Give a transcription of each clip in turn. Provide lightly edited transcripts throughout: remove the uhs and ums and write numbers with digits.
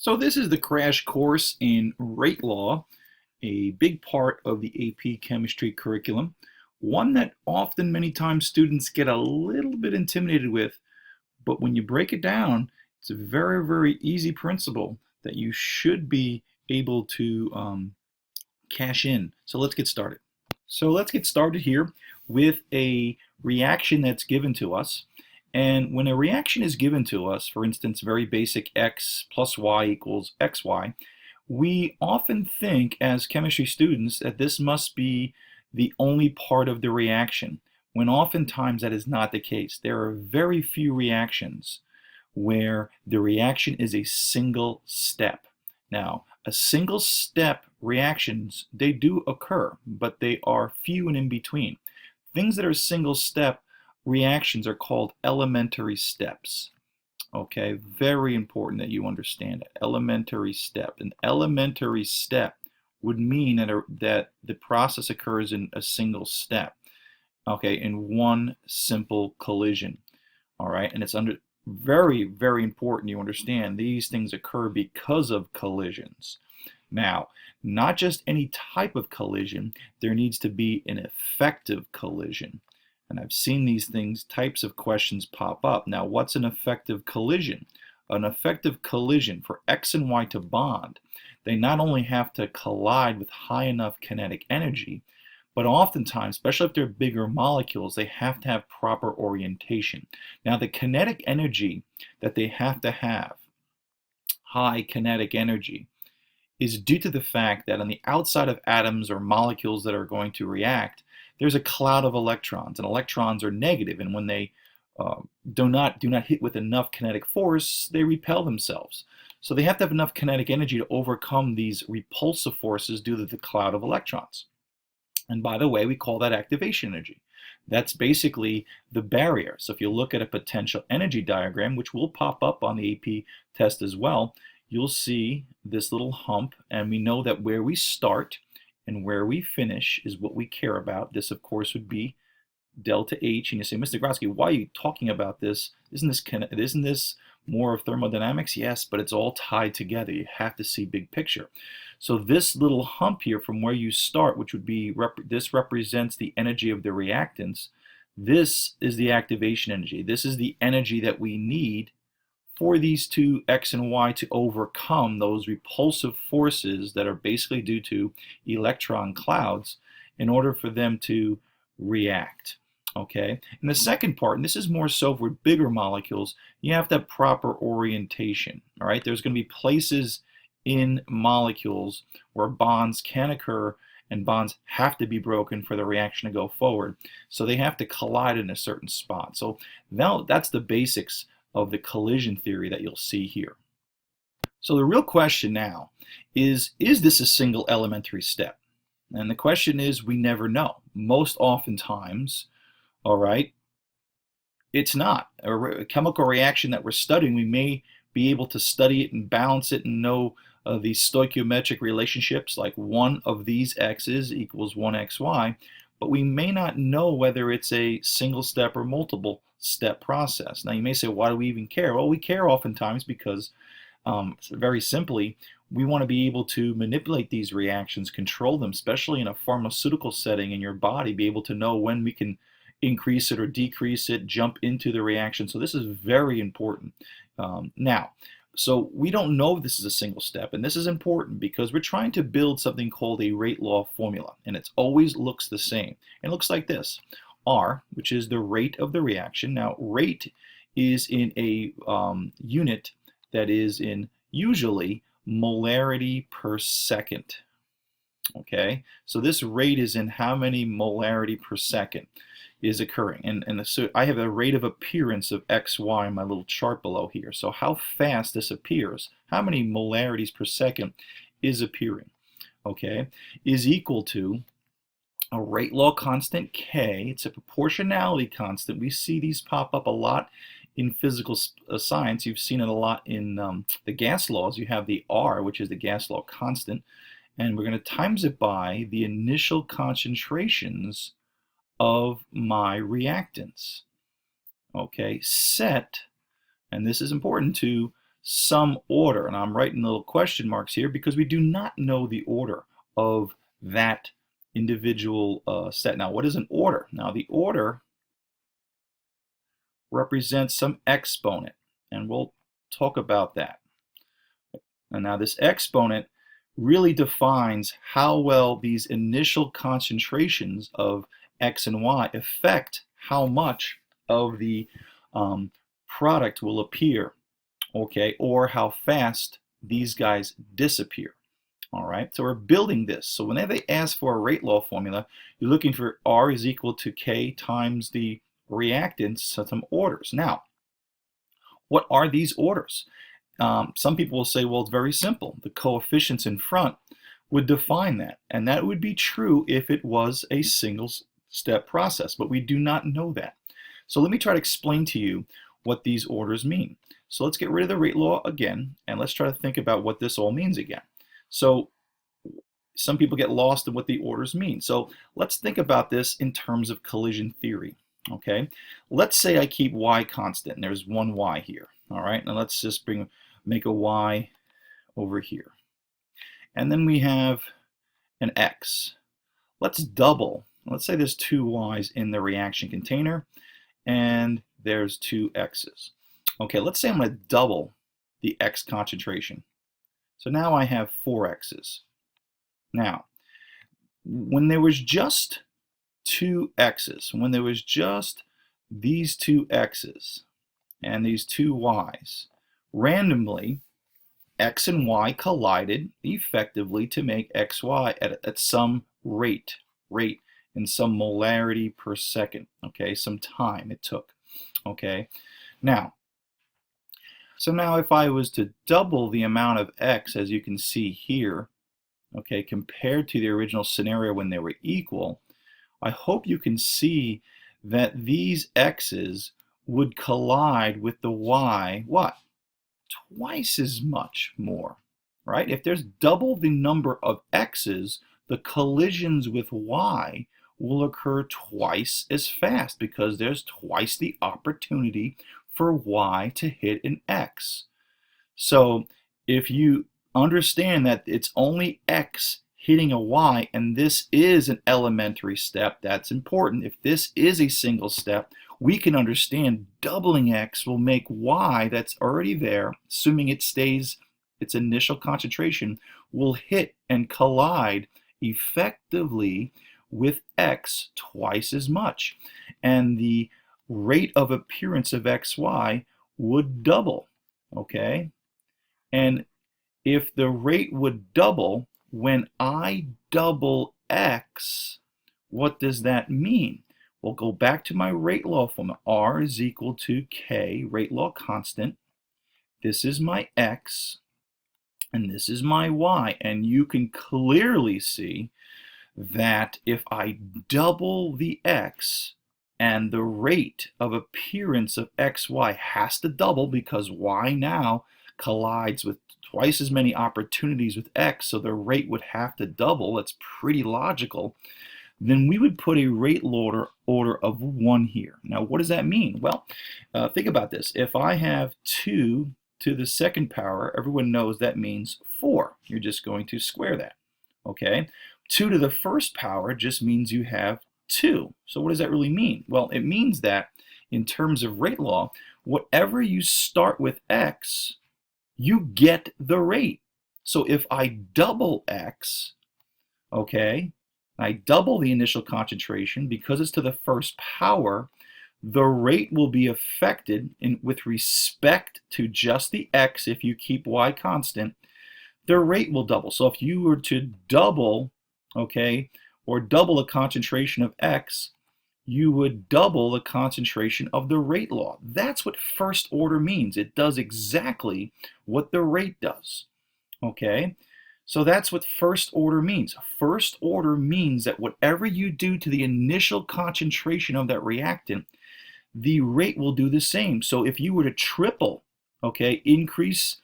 So this is the crash course in rate law, a big part of the AP chemistry curriculum, one that often many times students get a little bit intimidated with, but when you break it down, it's a very, very easy principle that you should be able to cash in. So let's get started. So let's get started here with a reaction that's given to us. And when a reaction is given to us, for instance, very basic x plus y equals xy, we often think as chemistry students that this must be the only part of the reaction, when oftentimes that is not the case. There are very few reactions where the reaction is a single step. Now, a single step reactions, they do occur, but they are few and in between. Things that are single step reactions are called elementary steps. Okay, very important that you understand it. Elementary step. An elementary step would mean that the process occurs in a single step. Okay, in one simple collision. All right, and it's very, very important you understand these things occur because of collisions. Now, not just any type of collision, there needs to be an effective collision. And I've seen these types of questions pop up. Now, what's an effective collision? An effective collision for X and Y to bond, they not only have to collide with high enough kinetic energy, but oftentimes, especially if they're bigger molecules, they have to have proper orientation. Now, the kinetic energy that they have to have, high kinetic energy, is due to the fact that on the outside of atoms or molecules that are going to react, there's a cloud of electrons, and electrons are negative, and when they do not hit with enough kinetic force, they repel themselves. So they have to have enough kinetic energy to overcome these repulsive forces due to the cloud of electrons. And by the way, we call that activation energy. That's basically the barrier. So if you look at a potential energy diagram, which will pop up on the AP test as well, you'll see this little hump, and we know that where we start and where we finish is what we care about. This, of course, would be delta H. And you say, Mr. Grosky, why are you talking about this? Isn't this more of thermodynamics? Yes, but it's all tied together. You have to see big picture. So this little hump here from where you start, which would be, this represents the energy of the reactants. This is the activation energy. This is the energy that we need for these two X and Y to overcome those repulsive forces that are basically due to electron clouds in order for them to react. Okay, and the second part, and this is more so for bigger molecules, you have to have proper orientation. All right, there's going to be places in molecules where bonds can occur and bonds have to be broken for the reaction to go forward. So they have to collide in a certain spot. So now that's the basics of the collision theory that you'll see here. So the real question now is this a single elementary step? And the question is, we never know. Most oftentimes, all right, it's not. A chemical reaction that we're studying, we may be able to study it and balance it and know these stoichiometric relationships, like one of these x's equals 1xy, but we may not know whether it's a single step or multiple step process. Now you may say, why do we even care? Well, we care oftentimes because very simply, we want to be able to manipulate these reactions, control them, especially in a pharmaceutical setting in your body, be able to know when we can increase it or decrease it, jump into the reaction. So this is very important. So we don't know if this is a single step, and this is important because we're trying to build something called a rate law formula, and it always looks the same. It looks like this. R, which is the rate of the reaction. Now, rate is in a unit that is in usually molarity per second. Okay, so this rate is in how many molarity per second is occurring. And so I have a rate of appearance of xy in my little chart below here. So how fast this appears, how many molarities per second is appearing, okay, is equal to a rate law constant K. It's a proportionality constant. We see these pop up a lot in physical science. You've seen it a lot in the gas laws. You have the R, which is the gas law constant, and we're going to times it by the initial concentrations of my reactants. Okay, set, and this is important to some order. And I'm writing little question marks here because we do not know the order of that individual set. Now, what is an order? Now, the order represents some exponent, and we'll talk about that. And now this exponent really defines how well these initial concentrations of X and Y affect how much of the product will appear, okay, or how fast these guys disappear. All right, so we're building this. So whenever they ask for a rate law formula, you're looking for R is equal to K times the reactants, so some orders. Now, what are these orders? Some people will say, well, it's very simple. The coefficients in front would define that, and that would be true if it was a single step process, but we do not know that. So let me try to explain to you what these orders mean. So let's get rid of the rate law again, and let's try to think about what this all means again. So some people get lost in what the orders mean. So let's think about this in terms of collision theory. Okay, let's say I keep y constant, and there's one y here. All right, now let's just make a y over here. And then we have an x. Let's double. Let's say there's two y's in the reaction container, and there's two x's. Okay, let's say I'm going to double the x concentration. So now I have four x's. Now, when there was just two x's, when there was just these two x's and these two y's, randomly x and y collided effectively to make xy at some rate in some molarity per second, okay, some time it took, okay. Now, so now if I was to double the amount of x, as you can see here, okay, compared to the original scenario when they were equal, I hope you can see that these x's would collide with the y, what? Twice as much more, right? If there's double the number of x's, the collisions with y will occur twice as fast because there's twice the opportunity for y to hit an x. So if you understand that it's only x hitting a y, and this is an elementary step, that's important. If this is a single step, we can understand doubling x will make y that's already there, assuming it stays its initial concentration, will hit and collide effectively with x twice as much. And the rate of appearance of xy would double, okay? And if the rate would double, when I double x, what does that mean? We'll go back to my rate law formula. R is equal to K, rate law constant. This is my x, and this is my y. And you can clearly see that if I double the x, and the rate of appearance of xy has to double because y now collides with twice as many opportunities with x, so the rate would have to double. That's pretty logical. Then we would put a rate order of 1 here. Now, what does that mean? Well, think about this. If I have 2 to the second power, everyone knows that means 4. You're just going to square that, okay? 2 to the first power just means you have 2. So what does that really mean? Well, it means that in terms of rate law, whatever you start with x, you get the rate. So if I double x, okay, I double the initial concentration, because it's to the first power, the rate will be affected with respect to just the x. If you keep y constant, the rate will double. So if you were to double, okay, or double the concentration of x, you would double the concentration of the rate law. That's what first order means. It does exactly what the rate does, okay? So that's what first order means. First order means that whatever you do to the initial concentration of that reactant, the rate will do the same. So if you were to triple, okay, increase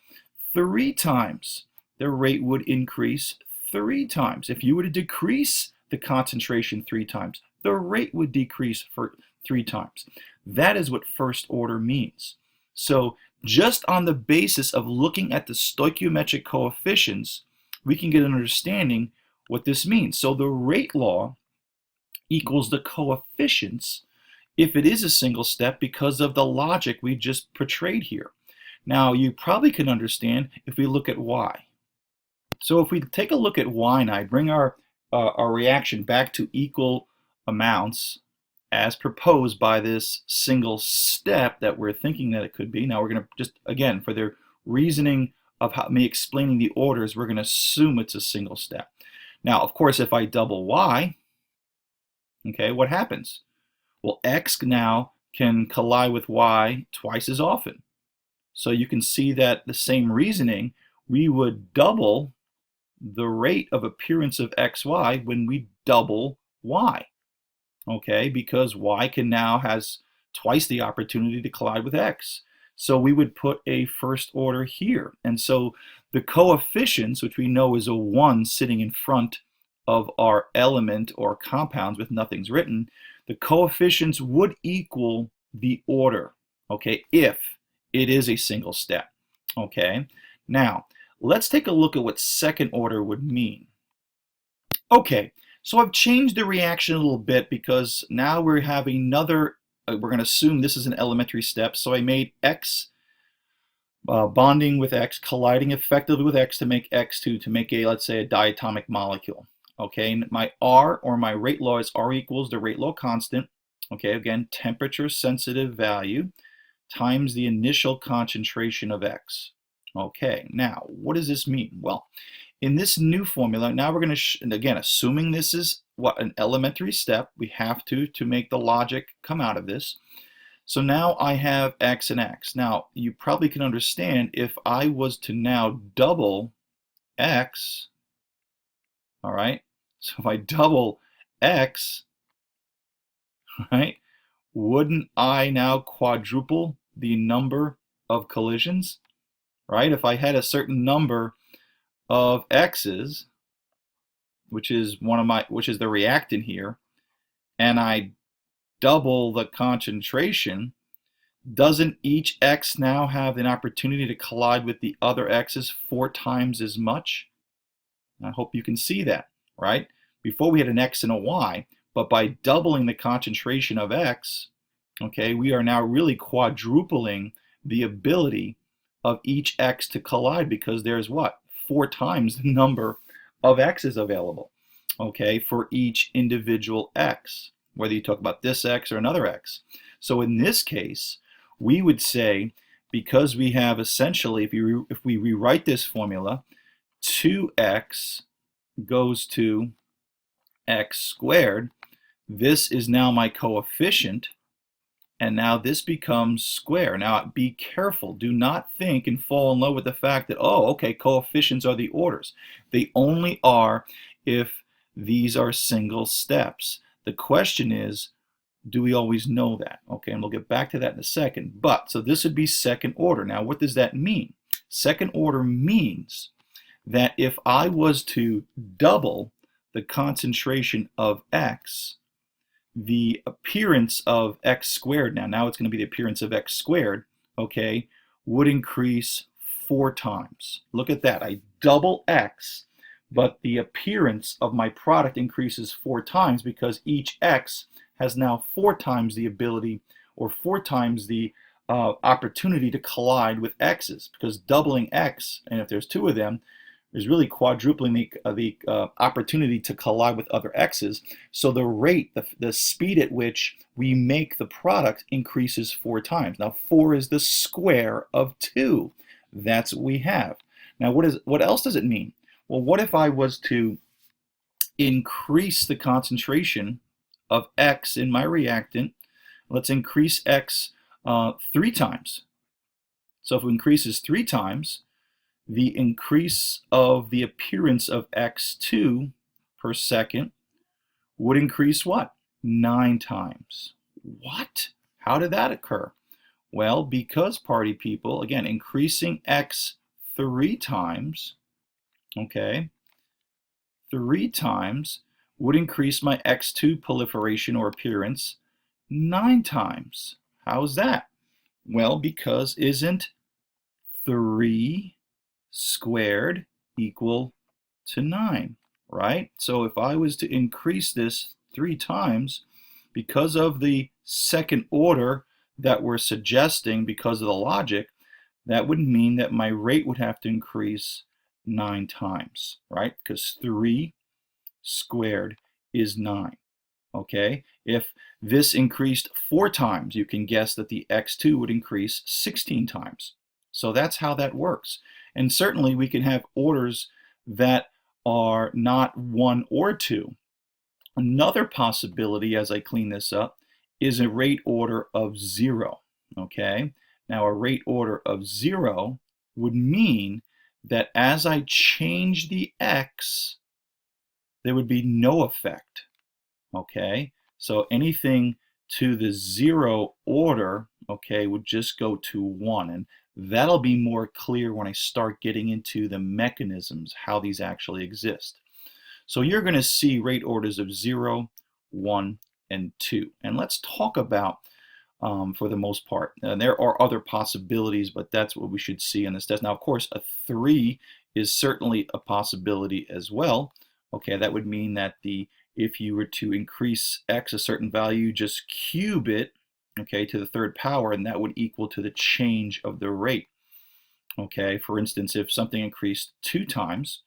3 times, the rate would increase 3 times. If you were to decrease the concentration 3 times, the rate would decrease for 3 times. That is what first order means. So Just on the basis of looking at the stoichiometric coefficients, we can get an understanding what this means. So the rate law equals the coefficients if it is a single step because of the logic we just portrayed here. Now, you probably can understand if we look at y. So if we take a look at y now, bring our reaction back to equal amounts as proposed by this single step that we're thinking that it could be. Now we're going to just, again, for the reasoning of me explaining the orders, we're going to assume it's a single step. Now, of course, if I double y, okay, what happens? Well, x now can collide with y twice as often. So you can see that the same reasoning, we would double the rate of appearance of xy when we double y. Okay, because y can now has twice the opportunity to collide with x. So we would put a first order here. And so the coefficients, which we know is a 1 sitting in front of our element or compounds with nothing's written, the coefficients would equal the order, okay, if it is a single step, okay? Now, let's take a look at what second order would mean. Okay, so I've changed the reaction a little bit because now we have another, we're going to assume this is an elementary step, so I made x bonding with x, colliding effectively with x to make x2, to make a, let's say, a diatomic molecule. Okay, and my R, or my rate law, is R equals the rate law constant. Okay, again, temperature sensitive value times the initial concentration of x. Okay, now what does this mean? Well, in this new formula, now we're going to, again, assuming this is what, an elementary step, we have to make the logic come out of this. So now I have x and x. Now, you probably can understand if I was to now double x, all right, so if I double x, right, wouldn't I now quadruple the number of collisions, right? If I had a certain number of x's, which is the reactant here, and I double the concentration, doesn't each x now have an opportunity to collide with the other x's 4 times as much? I hope you can see that, right? Before we had an x and a y, but by doubling the concentration of x, okay, we are now really quadrupling the ability of each x to collide, because there's what? 4 times the number of x's available, okay, for each individual x, whether you talk about this x or another x. So in this case, we would say, because we have essentially, if we rewrite this formula, 2x goes to x squared, this is now my coefficient, and now this becomes square. Now be careful, do not think and fall in love with the fact that, oh, okay, coefficients are the orders. They only are if these are single steps. The question is, do we always know that? Okay, and we'll get back to that in a second. But, so this would be second order. Now, what does that mean? Second order means that if I was to double the concentration of x, the appearance of x squared, now it's going to be the appearance of x squared, okay, would increase 4 times. Look at that. I double x, but the appearance of my product increases 4 times because each x has now 4 times the ability, or 4 times the opportunity to collide with x's, because doubling x, and if there's 2 of them, is really quadrupling the opportunity to collide with other x's. So the rate, the speed at which we make the product increases 4 times. Now 4 is the square of 2. That's what we have. Now what else does it mean? Well, what if I was to increase the concentration of x in my reactant? Let's increase x 3 times. So if it increases 3 times, the increase of the appearance of x2 per second would increase what? 9 times. What? How did that occur? Well, because, party people, again, increasing x 3 times, okay, 3 times would increase my x2 proliferation or appearance 9 times. How is that? Well, because isn't 3 squared equal to 9, right? So if I was to increase this 3 times, because of the second order that we're suggesting because of the logic, that would mean that my rate would have to increase 9 times, right? Because 3 squared is 9, okay? If this increased 4 times, you can guess that the x2 would increase 16 times. So that's how that works. And certainly we can have orders that are not 1 or 2. Another possibility, as I clean this up, is a rate order of 0, okay? Now a rate order of 0 would mean that as I change the x, there would be no effect, okay? So anything to the 0 order, okay, would just go to 1. And that'll be more clear when I start getting into the mechanisms, how these actually exist. So you're going to see rate orders of 0, 1, and 2. And let's talk about, for the most part, there are other possibilities, but that's what we should see in this test. Now, of course, a 3 is certainly a possibility as well. Okay, that would mean that if you were to increase x a certain value, just cube it, okay, to the third power, and that would equal to the change of the rate. Okay, for instance, if something increased 2 times,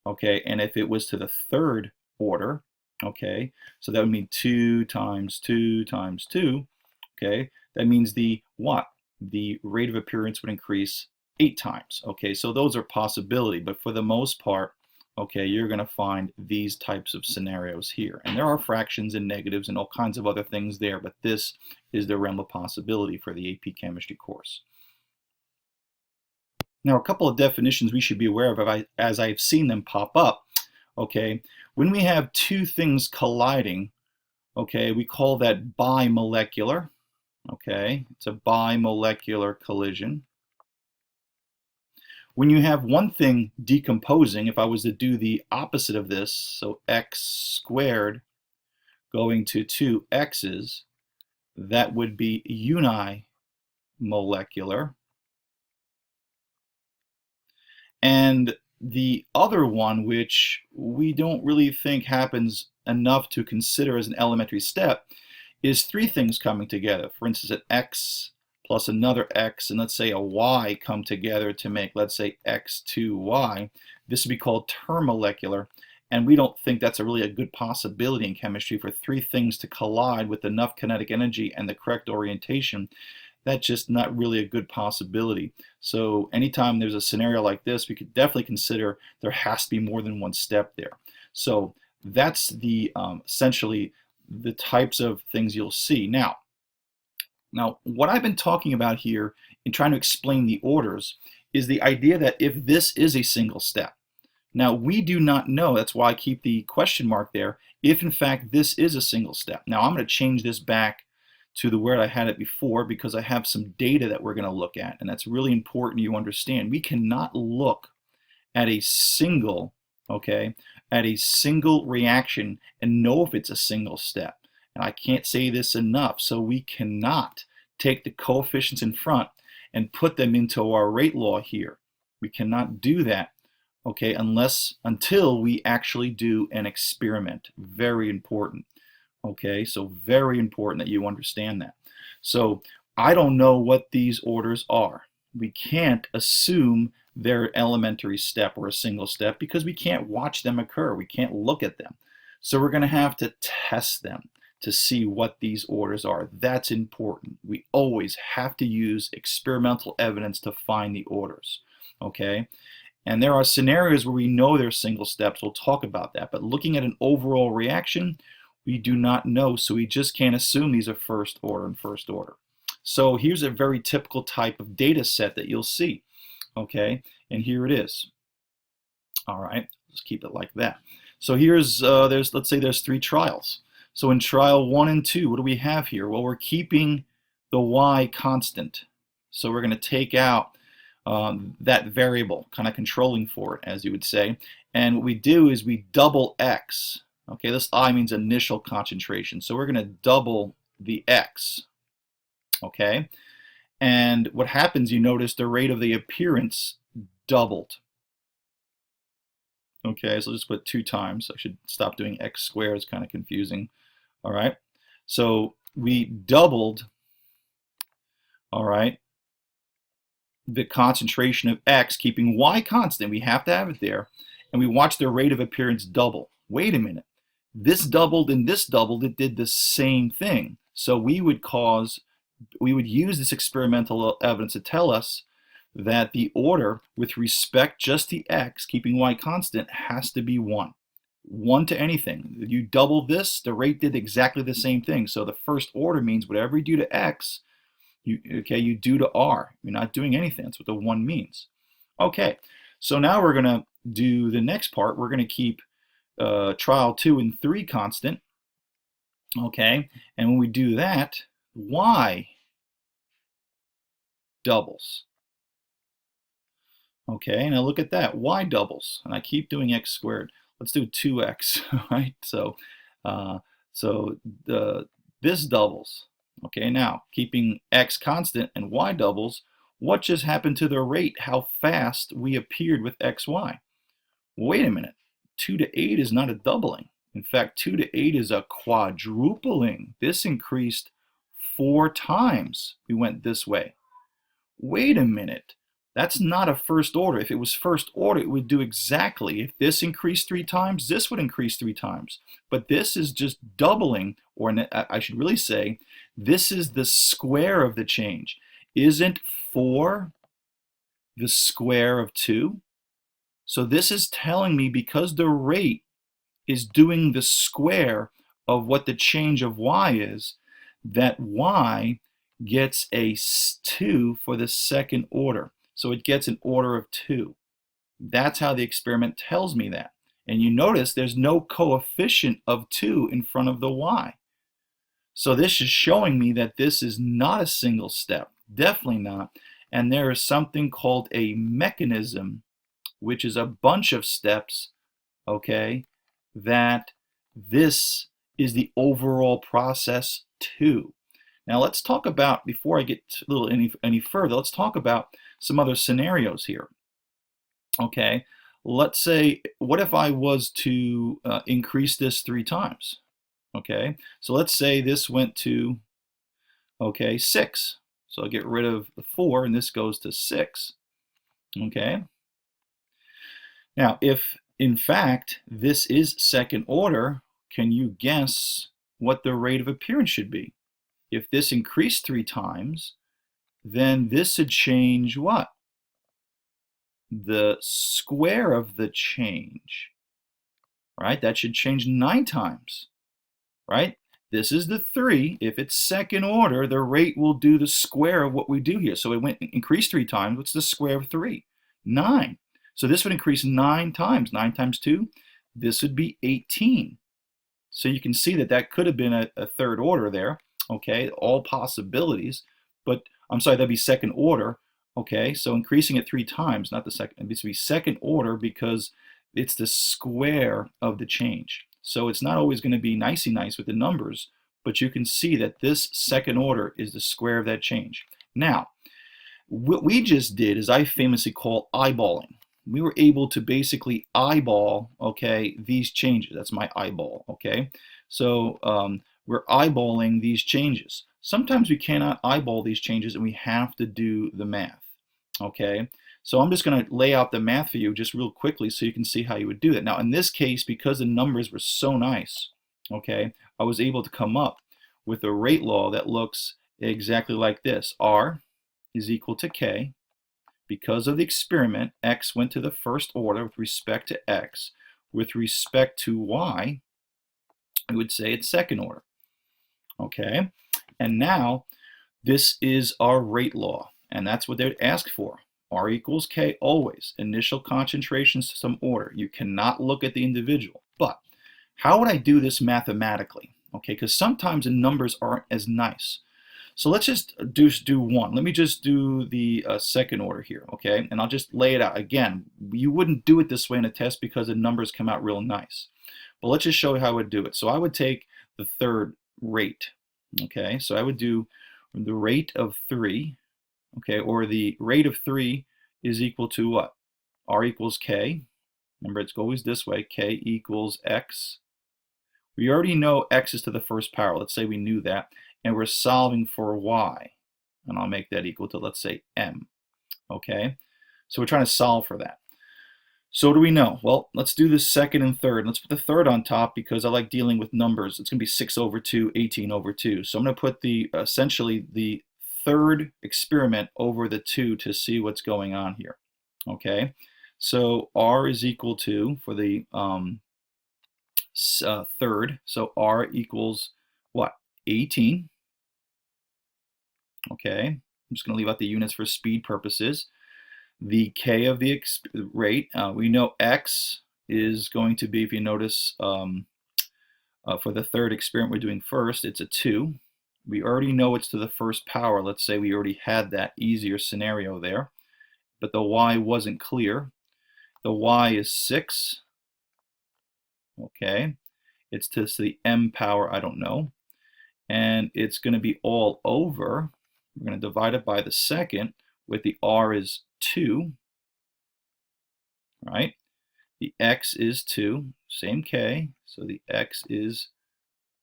okay, and if it was to the third order, okay, so that would mean 2 times 2 times 2, okay, that means the rate of appearance would increase 8 times, okay, so those are possibilities, but for the most part, okay, you're going to find these types of scenarios here. And there are fractions and negatives and all kinds of other things there, but this is the realm of possibility for the AP Chemistry course. Now, a couple of definitions we should be aware of as I've seen them pop up. Okay, when we have two things colliding, okay, we call that bimolecular. Okay, it's a bimolecular collision. When you have one thing decomposing, if I was to do the opposite of this, so x squared going to 2x's, that would be unimolecular. And the other one, which we don't really think happens enough to consider as an elementary step, is three things coming together. For instance, an x plus another x, and let's say a y come together to make, let's say, x2y. This would be called termolecular, and we don't think that's really a good possibility in chemistry for three things to collide with enough kinetic energy and the correct orientation. That's just not really a good possibility. So anytime there's a scenario like this, we could definitely consider there has to be more than one step there. So that's the essentially the types of things you'll see. Now, what I've been talking about here in trying to explain the orders is the idea that if this is a single step. Now, we do not know, that's why I keep the question mark there, if in fact this is a single step. Now, I'm going to change this back to the word I had it before because I have some data that we're going to look at, and that's really important you understand. We cannot look at a single, okay, at a single reaction and know if it's a single step. And I can't say this enough, so we cannot take the coefficients in front and put them into our rate law here. We cannot do that, okay, until we actually do an experiment. Very important. Okay, so very important that you understand that. So I don't know what these orders are. We can't assume they're elementary step or a single step because we can't watch them occur. We can't look at them. So we're going to have to test them to see what these orders are. That's important. We always have to use experimental evidence to find the orders. Okay? And there are scenarios where we know they're single steps. We'll talk about that. But looking at an overall reaction, we do not know, so we just can't assume these are first order and first order. So here's a very typical type of data set that you'll see, okay? And here it is. All right, let's keep it like that. So here's, let's say there's 3 trials. So in trial 1 and 2, what do we have here? Well, we're keeping the y constant. So we're going to take out that variable, kind of controlling for it, as you would say. And what we do is we double x. Okay, this I means initial concentration. So we're going to double the x. Okay, And what happens, you notice the rate of the appearance doubled. Okay, so just put 2 times. I should stop doing x squared, it's kind of confusing. All right, so we doubled, all right, the concentration of x, keeping y constant. We have to have it there. And we watch the rate of appearance double. Wait a minute. This doubled and this doubled. It did the same thing. So we would use this experimental evidence to tell us that the order with respect just to x, keeping y constant, has to be 1. 1 to anything. You double this, the rate did exactly the same thing. So the first order means whatever you do to x, you do to r. You're not doing anything. That's what the 1 means. Okay, so now we're going to do the next part. We're going to keep trial 2 and 3 constant. Okay, and when we do that, y doubles. Okay, now look at that. Y doubles, and I keep doing x squared. Let's do 2x, right? So, this doubles. Okay, now keeping x constant and y doubles, what just happened to the rate, how fast we appeared with xy? Wait a minute, 2 to 8 is not a doubling. In fact, 2 to 8 is a quadrupling. This increased 4 times we went this way. Wait a minute, that's not a first order. If it was first order, it would do exactly. If this increased 3 times, this would increase 3 times. But this is just doubling, or I should really say, this is the square of the change. Isn't 4 the square of 2? So this is telling me because the rate is doing the square of what the change of y is, that y gets a 2 for the second order. So it gets an order of 2. That's how the experiment tells me that. And you notice there's no coefficient of 2 in front of the y. So this is showing me that this is not a single step, definitely not. And there is something called a mechanism, which is a bunch of steps, okay, that this is the overall process too. Now let's talk about, before I get a little any further, let's talk about some other scenarios here. Okay, let's say, what if I was to increase this 3 times? Okay, so let's say this went to, okay, 6. So I'll get rid of the 4 and this goes to 6. Okay, now if in fact this is second order, can you guess what the rate of appearance should be? If this increased 3 times, then this would change what? The square of the change, right? That should change 9 times, right? This is the 3. If it's second order, the rate will do the square of what we do here. So it increased 3 times. What's the square of 3? 9. So this would increase 9 times. 9 times 2, this would be 18. So you can see that that could have been a third order there. Okay, all possibilities, but I'm sorry, that'd be second order. Okay, so increasing it 3 times, not the second, this would be second order because it's the square of the change. So it's not always going to be nicey nice with the numbers, but you can see that this second order is the square of that change. Now, what we just did is I famously call eyeballing. We were able to basically eyeball, okay, these changes. That's my eyeball, okay? So we're eyeballing these changes. Sometimes we cannot eyeball these changes and we have to do the math, okay? So I'm just going to lay out the math for you just real quickly so you can see how you would do that. Now in this case, because the numbers were so nice, okay, I was able to come up with a rate law that looks exactly like this. R is equal to K. Because of the experiment, X went to the first order with respect to X. With respect to Y, I would say it's second order. Okay, and now this is our rate law, and that's what they'd ask for. R equals K always, initial concentrations to some order. You cannot look at the individual. But how would I do this mathematically? Okay, because sometimes the numbers aren't as nice. So let's just do one. Let me just do the second order here, okay? And I'll just lay it out. Again, you wouldn't do it this way in a test because the numbers come out real nice. But let's just show you how I would do it. So I would take the third rate, okay? So I would do the rate of 3, okay, or the rate of 3 is equal to what? R equals K. Remember, it's always this way. K equals X. We already know X is to the first power. Let's say we knew that. And we're solving for Y. And I'll make that equal to, let's say, M. Okay? So we're trying to solve for that. So what do we know? Well, let's do the second and third. Let's put the third on top because I like dealing with numbers. It's going to be 6 over 2, 18 over 2. So I'm going to put the essentially the third experiment over the 2 to see what's going on here. Okay? So R is equal to, for the third, so R equals what? 18. Okay? I'm just going to leave out the units for speed purposes. The K of the rate, we know X is going to be, if you notice, for the third experiment we're doing first, it's a 2. We already know it's to the first power. Let's say we already had that easier scenario there, but the Y wasn't clear. The Y is 6. Okay, it's to the M power, I don't know. And it's going to be all over. We're going to divide it by the second with the R is 2, right? The X is 2, same K, so the X is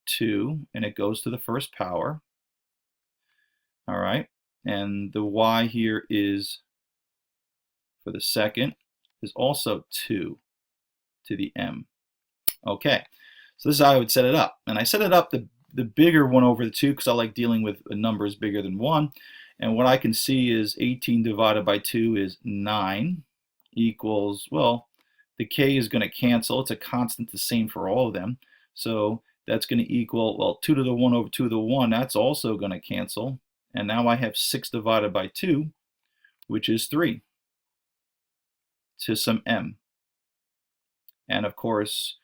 2, and it goes to the first power. All right, and the Y here is, for the second, is also 2 to the M. Okay, so this is how I would set it up. And I set it up the bigger one over the 2 because I like dealing with numbers bigger than 1. And what I can see is 18 divided by 2 is 9 equals, well, the K is going to cancel. It's a constant, the same for all of them. So that's going to equal, well, 2 to the 1 over 2 to the 1, that's also going to cancel. And now I have 6 divided by 2, which is 3, to some M. And of course,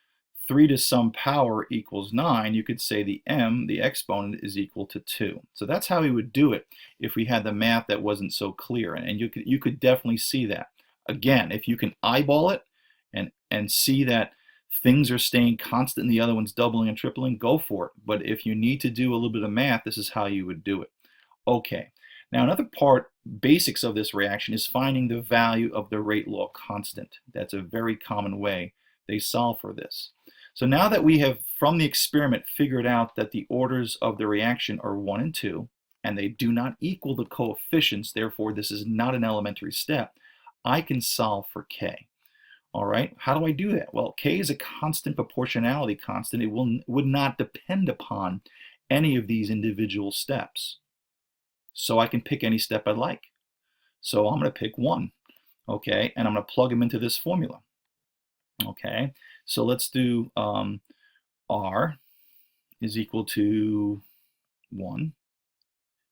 3 to some power equals 9, you could say the M, the exponent, is equal to 2. So that's how we would do it if we had the math that wasn't so clear. And you could definitely see that. Again, if you can eyeball it and see that things are staying constant and the other one's doubling and tripling, go for it. But if you need to do a little bit of math, this is how you would do it. Okay. Now another part, basics of this reaction, is finding the value of the rate law constant. That's a very common way they solve for this. So now that we have, from the experiment, figured out that the orders of the reaction are 1 and 2, and they do not equal the coefficients, therefore this is not an elementary step, I can solve for K. All right, how do I do that? Well, K is a constant proportionality constant. It would not depend upon any of these individual steps. So I can pick any step I like. So I'm going to pick 1, okay, and I'm going to plug them into this formula. Okay, so let's do R is equal to 1.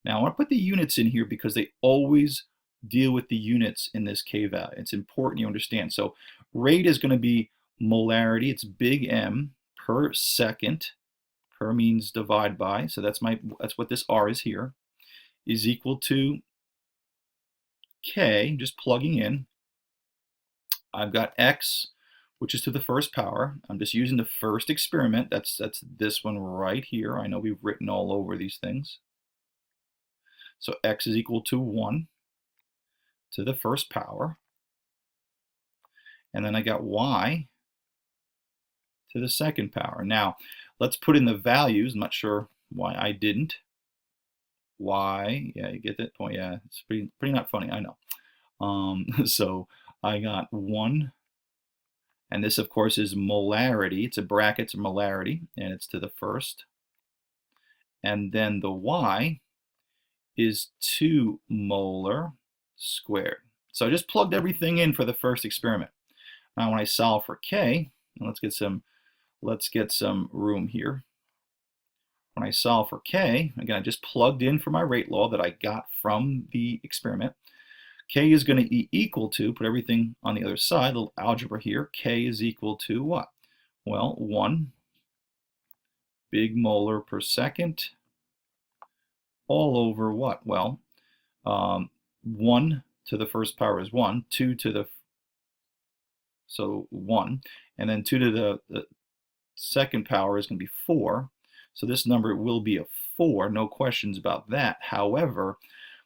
Now I want to put the units in here because they always deal with the units in this K value. It's important you understand. So rate is going to be molarity. It's big M per second. Per means divide by. So that's what this R is here. Is equal to K. Just plugging in. I've got X, which is to the first power. I'm just using the first experiment. That's this one right here. I know we've written all over these things. So X is equal to 1 to the first power. And then I got Y to the second power. Now, let's put in the values. I'm not sure why I didn't. Y, yeah, you get that point? Yeah, it's pretty not funny, I know. So I got 1. And this, of course, is molarity. It's a bracket, it's a molarity, and it's to the first. And then the Y is 2 molar squared. So I just plugged everything in for the first experiment. Now when I solve for K, let's get some room here. When I solve for K, again, I just plugged in for my rate law that I got from the experiment. K is going to be equal to, put everything on the other side, little algebra here, K is equal to what? Well, 1 big molar per second all over what? Well, 1 to the first power is 1, 2 to the, so 1, and then 2 to the second power is going to be 4. So this number will be a 4, no questions about that. However,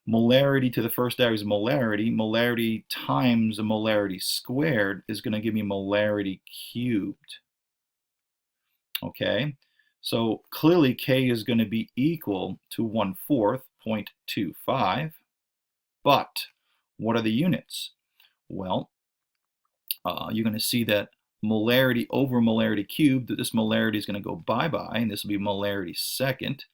Molarity to the first value is molarity. Molarity times a molarity squared is going to give me molarity cubed. Okay, so clearly K is going to be equal to 1/4, 0.25. But what are the units? Well, you're going to see that molarity over molarity cubed, that this molarity is going to go bye-bye, and this will be molarity second.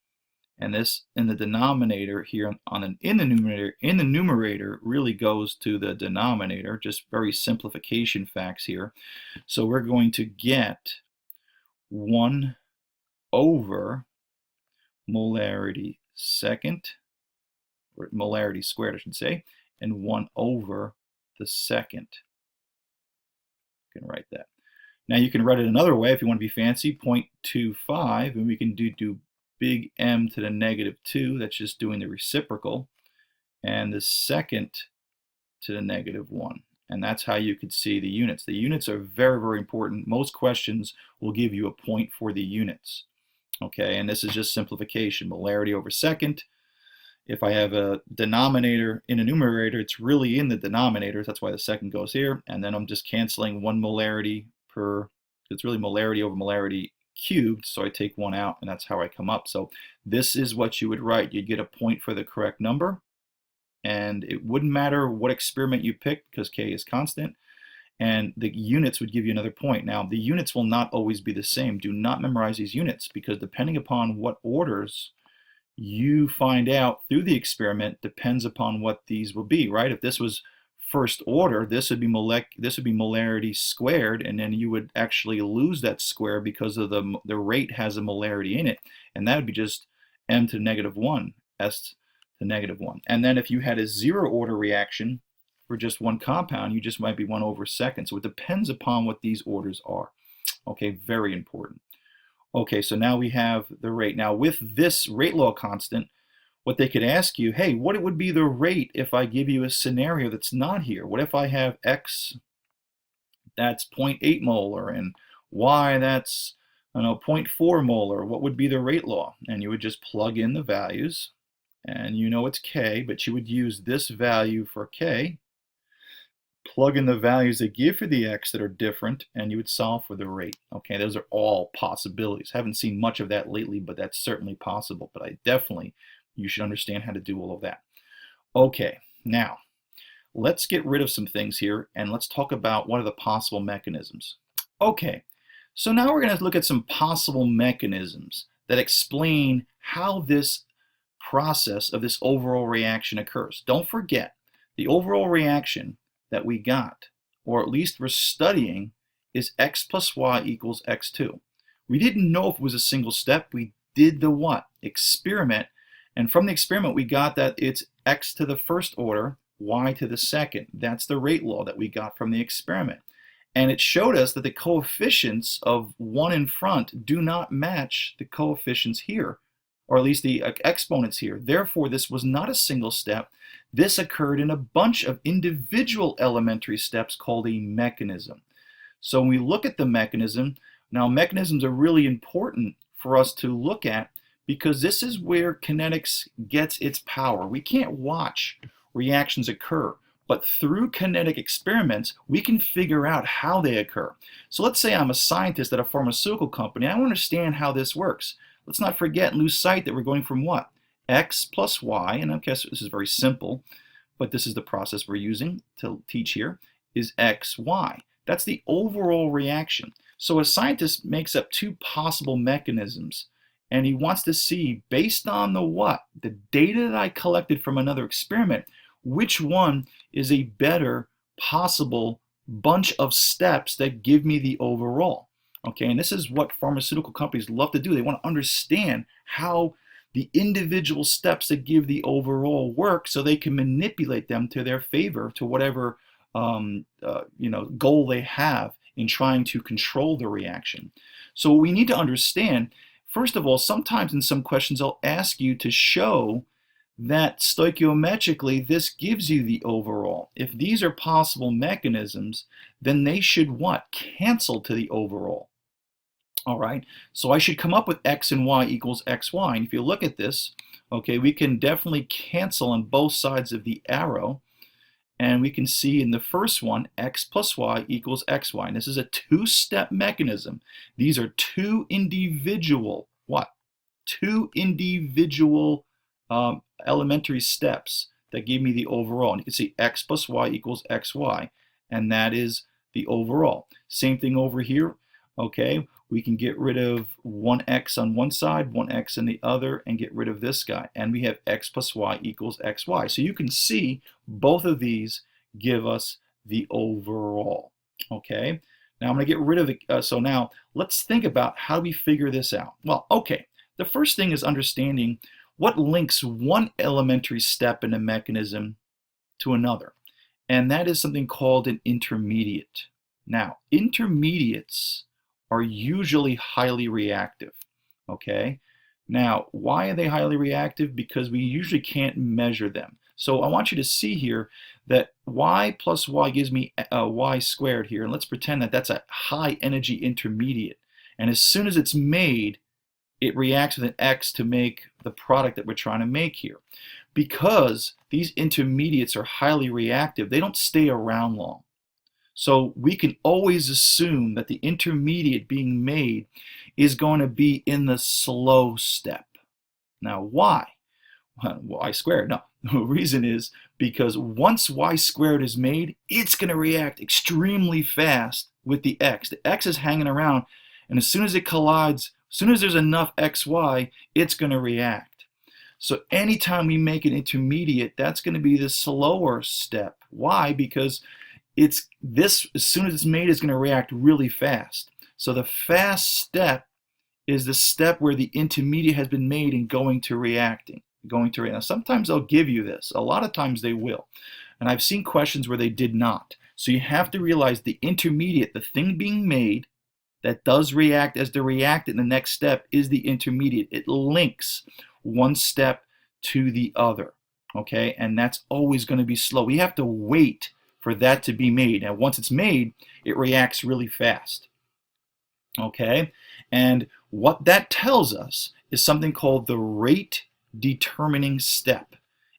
And this in the denominator here in the numerator really goes to the denominator, just very simplification facts here. So we're going to get 1 over molarity second, or molarity squared I should say, and 1 over the second. You can write that. Now you can write it another way if you want to be fancy, 0.25, and we can do big M to the -2, that's just doing the reciprocal, and the second to the -1. And that's how you could see the units. The units are very, very important. Most questions will give you a point for the units. Okay, and this is just simplification. Molarity over second. If I have a denominator in a numerator, it's really in the denominator. That's why the second goes here. And then I'm just canceling 1 molarity per, it's really molarity over molarity cubed, so I take 1 out, and that's how I come up. So this is what you would write. You'd get a point for the correct number, and it wouldn't matter what experiment you picked because K is constant, and the units would give you another point. Now, the units will not always be the same. Do not memorize these units, because depending upon what orders you find out through the experiment depends upon what these will be, right? If this was first order, this would be molarity squared, and then you would actually lose that square because of the rate has a molarity in it, and that would be just M to the -1, S to -1. And then if you had a 0 order reaction for just one compound, you just might be 1 over second. So it depends upon what these orders are. Okay, very important. Okay, so now we have the rate. Now with this rate law constant, what they could ask you, hey, what would be the rate if I give you a scenario that's not here? What if I have X that's 0.8 molar and Y that's 0.4 molar? What would be the rate law? And you would just plug in the values, and you know it's K, but you would use this value for K, plug in the values they give for the X that are different, and you would solve for the rate. Okay, those are all possibilities. Haven't seen much of that lately, but that's certainly possible. But you should understand how to do all of that. Okay, now let's get rid of some things here, and let's talk about what are the possible mechanisms. Okay, so now we're going to look at some possible mechanisms that explain how this process of this overall reaction occurs. Don't forget, the overall reaction that we got, or at least we're studying, is X plus Y equals X2. We didn't know if it was a single step. We did the what? Experiment. And from the experiment, we got that it's X to the first order, Y to the second. That's the rate law that we got from the experiment. And it showed us that the coefficients of 1 in front do not match the coefficients here, or at least the exponents here. Therefore, this was not a single step. This occurred in a bunch of individual elementary steps called a mechanism. So when we look at the mechanism, now mechanisms are really important for us to look at, because this is where kinetics gets its power. We can't watch reactions occur, but through kinetic experiments, we can figure out how they occur. So let's say I'm a scientist at a pharmaceutical company. I want to understand how this works. Let's not forget and lose sight that we're going from what? X plus Y, and I guess this is very simple, but this is the process we're using to teach here, is X, Y. That's the overall reaction. So a scientist makes up 2 possible mechanisms, and he wants to see, based on the what? The data that I collected from another experiment, which one is a better possible bunch of steps that give me the overall. Okay, and this is what pharmaceutical companies love to do. They want to understand how the individual steps that give the overall work, so they can manipulate them to their favor, to whatever goal they have in trying to control the reaction. So we need to understand, first of all, sometimes in some questions I'll ask you to show that stoichiometrically this gives you the overall. If these are possible mechanisms, then they should what? Cancel to the overall. All right, so I should come up with x and y equals xy. And if you look at this, okay, we can definitely cancel on both sides of the arrow. And we can see in the first one, x plus y equals xy. And this is a two-step mechanism. These are two individual, what? Two individual elementary steps that give me the overall. And you can see x plus y equals xy. And that is the overall. Same thing over here, okay? We can get rid of 1x on one side, 1x on the other, and get rid of this guy. And we have x plus y equals xy. So you can see both of these give us the overall, okay? Now I'm going to get rid of the, so now let's think about how we figure this out. Well, okay, the first thing is understanding what links one elementary step in a mechanism to another. And that is something called an intermediate. Now, intermediates are usually highly reactive, okay? Now, why are they highly reactive? Because we usually can't measure them. So I want you to see here that y plus y gives me y squared here, and let's pretend that that's a high energy intermediate. And as soon as it's made, it reacts with an x to make the product that we're trying to make here. Because these intermediates are highly reactive, they don't stay around long. So we can always assume that the intermediate being made is going to be in the slow step. Now, why? Well, y squared. No, the reason is because once y squared is made, it's going to react extremely fast with the x. The x is hanging around, and as soon as it collides, as soon as there's enough xy, it's going to react. So anytime we make an intermediate, that's going to be the slower step. Why? Because it's this, as soon as it's made, is going to react really fast. So the fast step is the step where the intermediate has been made and going to react. Now, sometimes they'll give you this. A lot of times they will. And I've seen questions where they did not. So you have to realize the intermediate, the thing being made that does react as the reactant in the next step, is the intermediate. It links one step to the other. Okay? And that's always going to be slow. We have to wait for that to be made. And once it's made, it reacts really fast. Okay? And what that tells us is something called the rate determining step.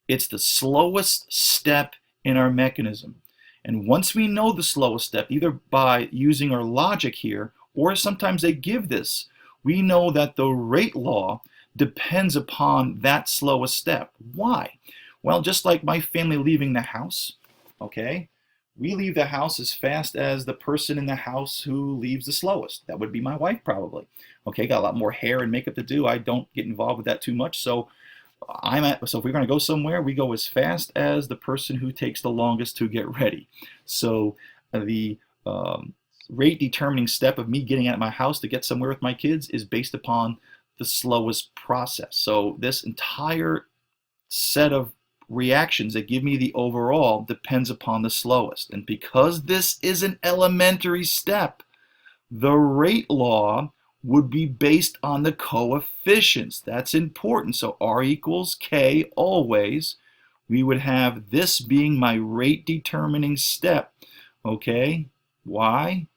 It's the slowest step in our mechanism. And once we know the slowest step, either by using our logic here, or sometimes they give this, we know that the rate law depends upon that slowest step. Why? Well, just like my family leaving the house, okay? We leave the house as fast as the person in the house who leaves the slowest. That would be my wife probably. Okay, got a lot more hair and makeup to do. I don't get involved with that too much. So if we're going to go somewhere, we go as fast as the person who takes the longest to get ready. So the rate determining step of me getting out of my house to get somewhere with my kids is based upon the slowest process. So this entire set of reactions that give me the overall depends upon the slowest. And because this is an elementary step, the rate law would be based on the coefficients. That's important. So R equals K always. We would have this being my rate determining step. Okay, why?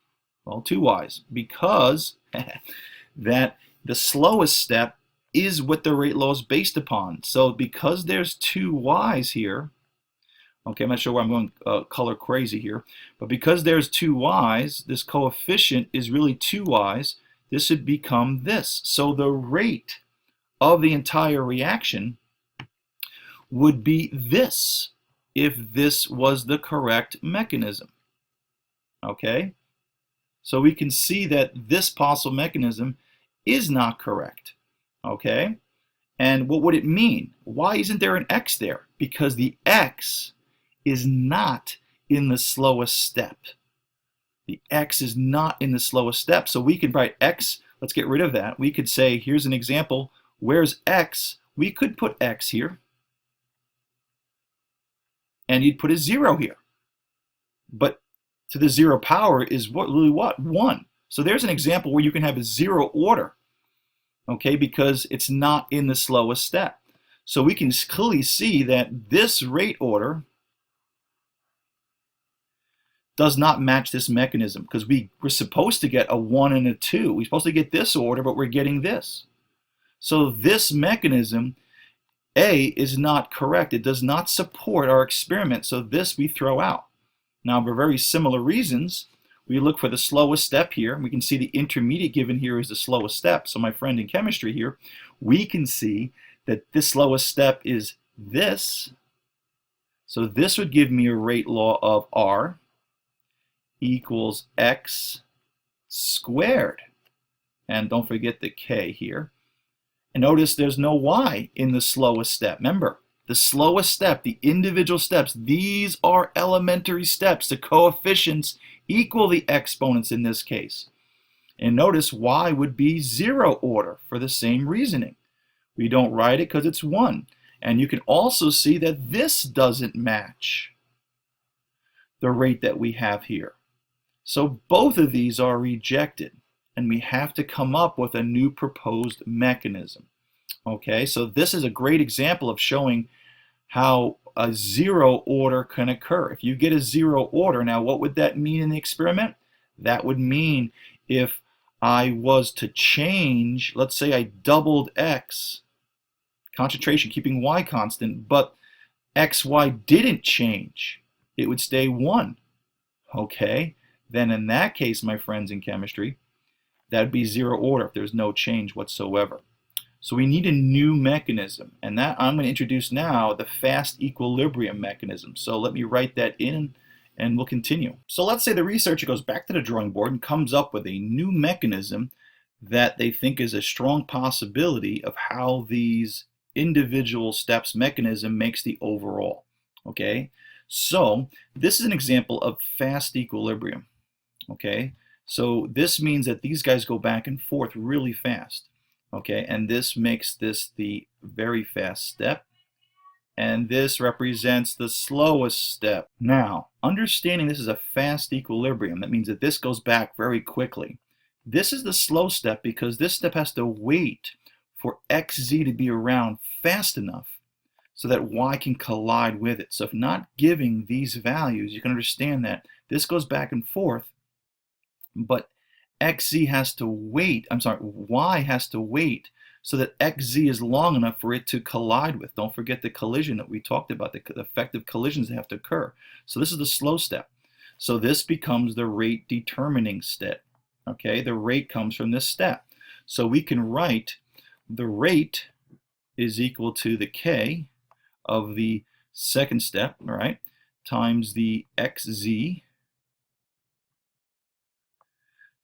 Well, two Y's. Because that the slowest step is what the rate law is based upon. So because there's two Y's here, okay, I'm not sure why I'm going color crazy here, but because there's two Y's, this coefficient is really two Y's, this would become this. So the rate of the entire reaction would be this if this was the correct mechanism. Okay? So we can see that this possible mechanism is not correct. Okay? And what would it mean? Why isn't there an X there? Because the X is not in the slowest step. The X is not in the slowest step. So we could write X, let's get rid of that. We could say, here's an example, where's X? We could put X here. And you'd put a 0 here. But to the 0 power is really what? 1. So there's an example where you can have a 0 order. Okay, because it's not in the slowest step. So we can clearly see that this rate order does not match this mechanism, because we're supposed to get a 1 and a 2. We're supposed to get this order, but we're getting this. So this mechanism, A, is not correct. It does not support our experiment, so this we throw out. Now, for very similar reasons, we look for the slowest step here. We can see the intermediate given here is the slowest step. So my friend in chemistry here, we can see that this slowest step is this. So this would give me a rate law of R equals x squared. And don't forget the k here. And notice there's no y in the slowest step. Remember, the slowest step, the individual steps, these are elementary steps. The coefficients equal the exponents in this case. And notice y would be 0 order for the same reasoning. We don't write it because it's 1. And you can also see that this doesn't match the rate that we have here. So both of these are rejected, and we have to come up with a new proposed mechanism. Okay, so this is a great example of showing how a 0 order can occur. If you get a 0 order, now what would that mean in the experiment? That would mean if I was to change, let's say I doubled x, concentration, keeping y constant, but xy didn't change, it would stay 1. Okay, then in that case, my friends in chemistry, that would be 0 order if there's no change whatsoever. So we need a new mechanism, and that I'm going to introduce now the fast equilibrium mechanism. So let me write that in and we'll continue. So let's say the researcher goes back to the drawing board and comes up with a new mechanism that they think is a strong possibility of how these individual steps mechanism makes the overall. Okay, so this is an example of fast equilibrium. Okay, so this means that these guys go back and forth really fast. Okay, and this makes this the very fast step, and this represents the slowest step. Now, understanding this is a fast equilibrium, that means that this goes back very quickly. This is the slow step because this step has to wait for xz to be around fast enough so that y can collide with it. So if not giving these values, you can understand that this goes back and forth, but xz has to wait, y has to wait so that xz is long enough for it to collide with. Don't forget the collision that we talked about, the effective collisions that have to occur. So this is the slow step. So this becomes the rate determining step. Okay, the rate comes from this step. So we can write the rate is equal to the k of the second step, all right, times the xz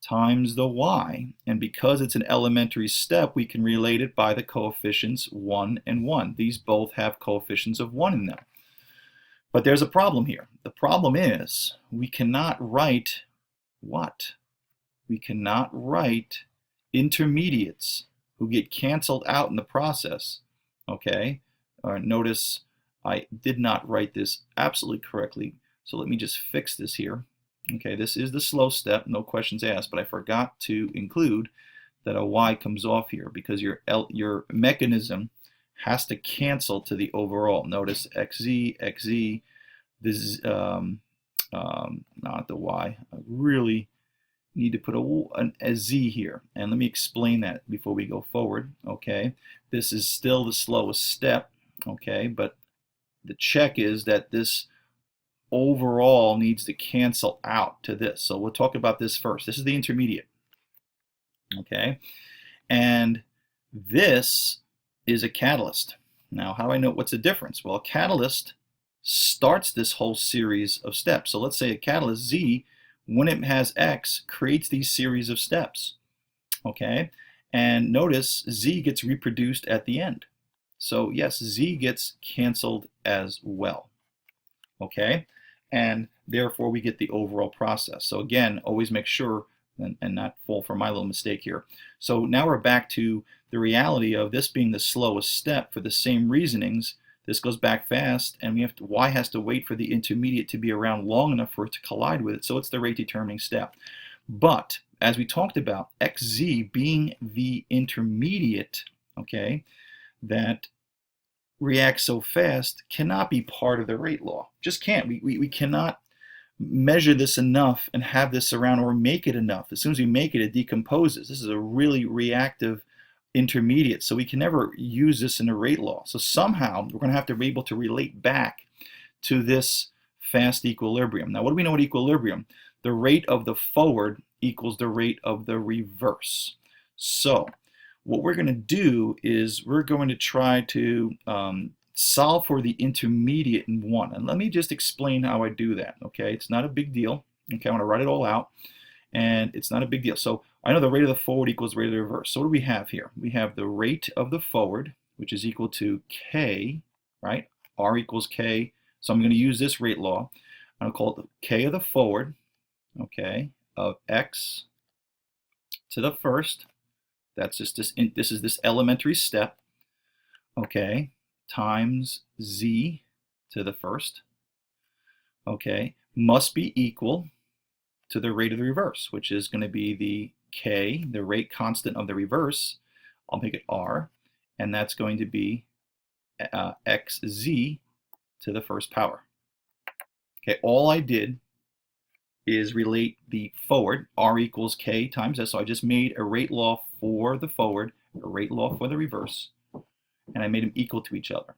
times the y, and because it's an elementary step, we can relate it by the coefficients 1 and 1. These both have coefficients of 1 in them. But there's a problem here. The problem is we cannot write what? We cannot write intermediates who get canceled out in the process. Okay, notice I did not write this absolutely correctly, so let me just fix this here. Okay, this is the slow step, no questions asked, but I forgot to include that a y comes off here because your mechanism has to cancel to the overall. Notice xz, this is not the y. I really need to put a z here, and let me explain that before we go forward. Okay, this is still the slowest step, okay, but the check is that this overall needs to cancel out to this. So we'll talk about this first. This is the intermediate. Okay, and this is a catalyst. Now, how do I know what's the difference? Well, a catalyst starts this whole series of steps. So let's say a catalyst Z, when it has X, creates these series of steps. Okay, and notice Z gets reproduced at the end. So yes, Z gets canceled as well. Okay, and therefore we get the overall process. So again, always make sure and not fall for my little mistake here. So now we're back to the reality of this being the slowest step for the same reasonings. This goes back fast, and y has to wait for the intermediate to be around long enough for it to collide with it. So it's the rate determining step. But as we talked about, xz being the intermediate, okay, that reacts so fast cannot be part of the rate law. Just can't. We cannot measure this enough and have this around, or make it enough. As soon as we make it, it decomposes. This is a really reactive intermediate, so we can never use this in a rate law. So somehow we're going to have to be able to relate back to this fast equilibrium. Now, what do we know at equilibrium? The rate of the forward equals the rate of the reverse. So what we're going to do is we're going to try to solve for the intermediate in one. And let me just explain how I do that, okay? It's not a big deal. Okay, I'm going to write it all out, and it's not a big deal. So I know the rate of the forward equals the rate of the reverse. So what do we have here? We have the rate of the forward, which is equal to K, right? R equals K. So I'm going to use this rate law. I'm going to call it the K of the forward, okay, of X to the first. That's just this is this elementary step, okay, times Z to the first, okay, must be equal to the rate of the reverse, which is going to be the K, the rate constant of the reverse. I'll make it R, and that's going to be XZ to the first power. Okay, all I did is relate the forward, R equals K times S. So I just made a rate law for the forward, a rate law for the reverse, and I made them equal to each other.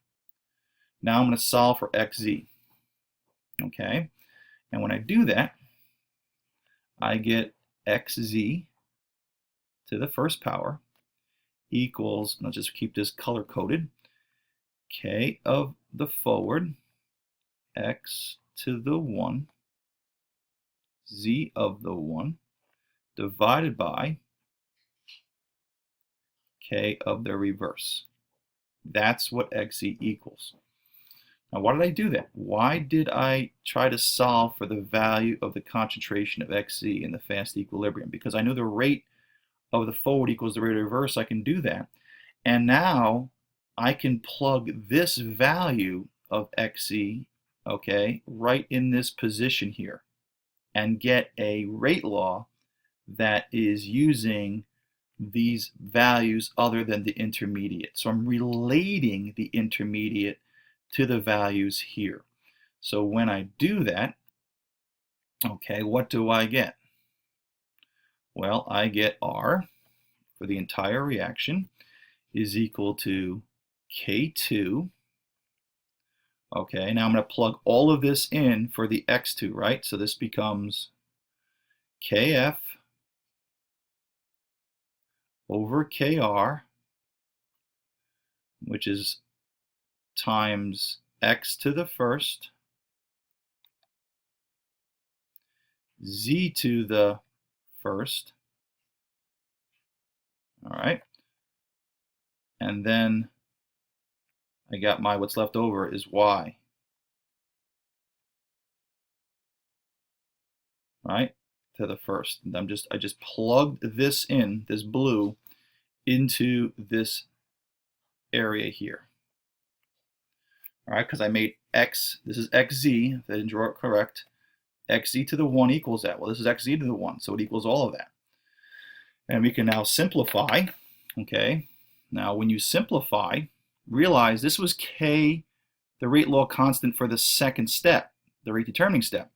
Now I'm going to solve for XZ. Okay, and when I do that, I get XZ to the first power equals, let's just keep this color coded, K of the forward, X to the 1, Z of the 1, divided by K of the reverse. That's what XZ equals. Now, why did I do that? Why did I try to solve for the value of the concentration of XZ in the fast equilibrium? Because I knew the rate of the forward equals the rate of the reverse. I can do that. And now I can plug this value of XZ, okay, right in this position here, and get a rate law that is using these values other than the intermediate. So I'm relating the intermediate to the values here. So when I do that, okay, what do I get? Well, I get R for the entire reaction is equal to K2. Okay, now I'm going to plug all of this in for the X2, right? So this becomes KF over KR, which is times X to the first, Z to the first, all right? And then I got my, what's left over is Y, right, to the first. And I just plugged this in, this blue, into this area here. All right, because I made X, this is XZ, if I didn't draw it correct, XZ to the 1 equals that. Well, this is XZ to the 1, so it equals all of that. And we can now simplify, okay? Now, when you simplify, realize this was K, the rate law constant for the second step, the rate determining step.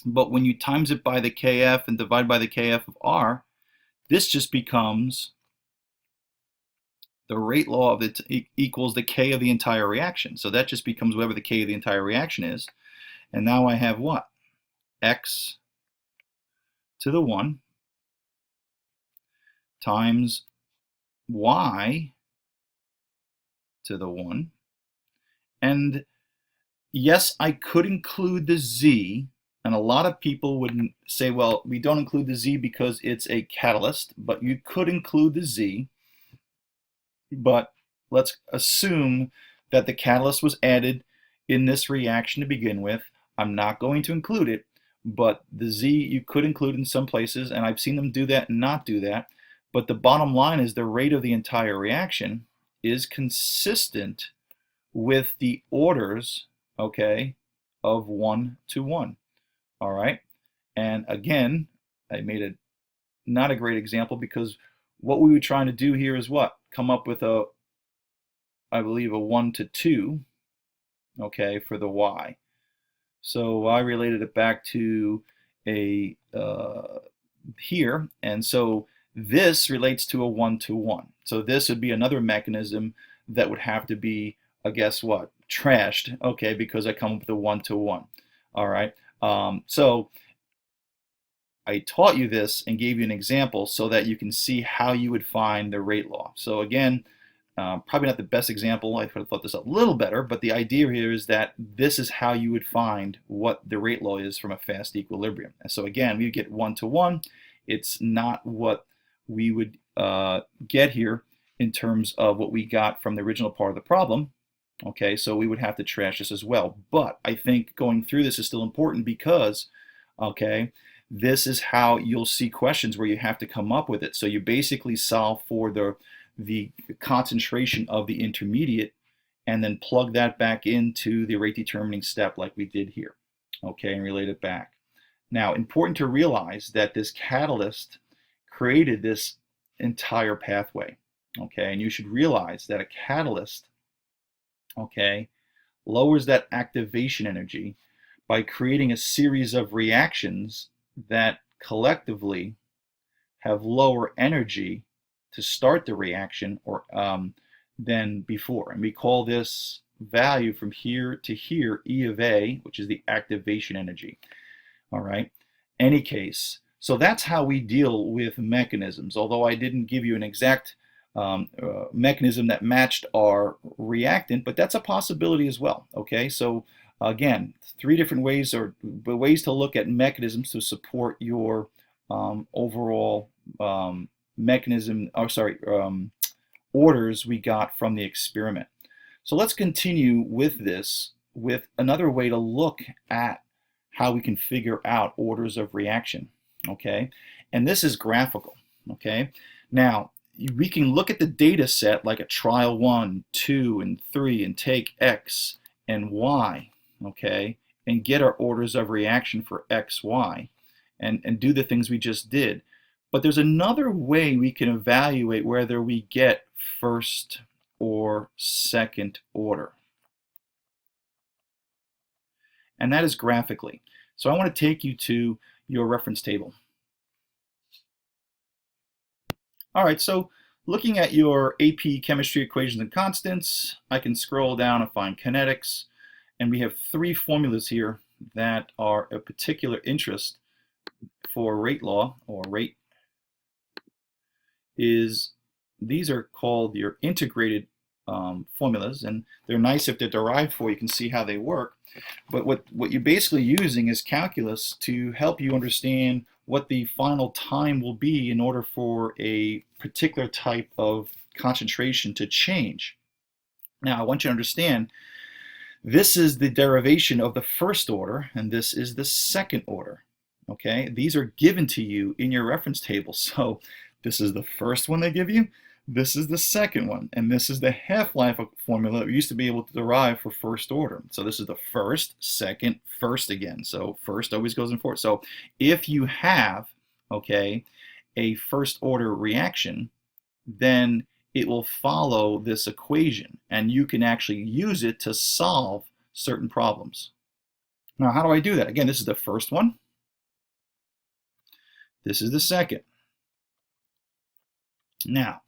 But when you times it by the KF and divide by the KF of R, this just becomes the rate law of it equals the K of the entire reaction. So that just becomes whatever the K of the entire reaction is. And now I have what? X to the 1 times Y to the 1. And yes, I could include the Z. And a lot of people would say, well, we don't include the Z because it's a catalyst, but you could include the Z. But let's assume that the catalyst was added in this reaction to begin with. I'm not going to include it, but the Z you could include in some places, and I've seen them do that and not do that. But the bottom line is the rate of the entire reaction is consistent with the orders, okay, of 1 to 1. All right. And again, I made a not a great example because what we were trying to do here is what? Come up with a, I believe, a 1 to 2, okay, for the Y. So I related it back to a here, and so this relates to a one-to-one. So this would be another mechanism that would have to be, guess what, trashed, okay, because I come up with a one-to-one. All right. So I taught you this and gave you an example so that you can see how you would find the rate law. So again, probably not the best example. I could have thought this a little better, but the idea here is that this is how you would find what the rate law is from a fast equilibrium. And so again, we get one-to-one. It's not what we would get here in terms of what we got from the original part of the problem. Okay, so we would have to trash this as well. But I think going through this is still important because, okay, this is how you'll see questions where you have to come up with it. So you basically solve for the concentration of the intermediate and then plug that back into the rate determining step like we did here, okay, and relate it back. Now, important to realize that this catalyst created this entire pathway, okay, and you should realize that a catalyst, okay, lowers that activation energy by creating a series of reactions that collectively have lower energy to start the reaction or than before. And we call this value from here to here E of A, which is the activation energy. All right. Any case, so that's how we deal with mechanisms. Although I didn't give you an exact mechanism that matched our reactant, but that's a possibility as well. Okay, so again, three different ways or ways to look at mechanisms to support your overall mechanism, or sorry, orders we got from the experiment. So let's continue with this with another way to look at how we can figure out orders of reaction, okay? And this is graphical, okay? Now, we can look at the data set like a trial 1, 2, and 3 and take X and Y, okay, and get our orders of reaction for X, Y, and do the things we just did. But there's another way we can evaluate whether we get first or second order. And that is graphically. So I want to take you to your reference table. All right, so looking at your AP chemistry equations and constants, I can scroll down and find kinetics. And we have three formulas here that are of particular interest for rate law or rate. These are called your integrated formulas, and they're nice if they're derived for you can see how they work. But what you're basically using is calculus to help you understand what the final time will be in order for a particular type of concentration to change. Now, I want you to understand this is the derivation of the first order, and this is the second order. Okay, these are given to you in your reference table. So this is the first one they give you. This is the second one, and this is the half-life formula that we used to be able to derive for first order. So this is the first, second, first again. So first always goes in fourth. So if you have, okay, a first order reaction, then it will follow this equation, and you can actually use it to solve certain problems. Now, how do I do that? Again, this is the first one. This is the second. Now,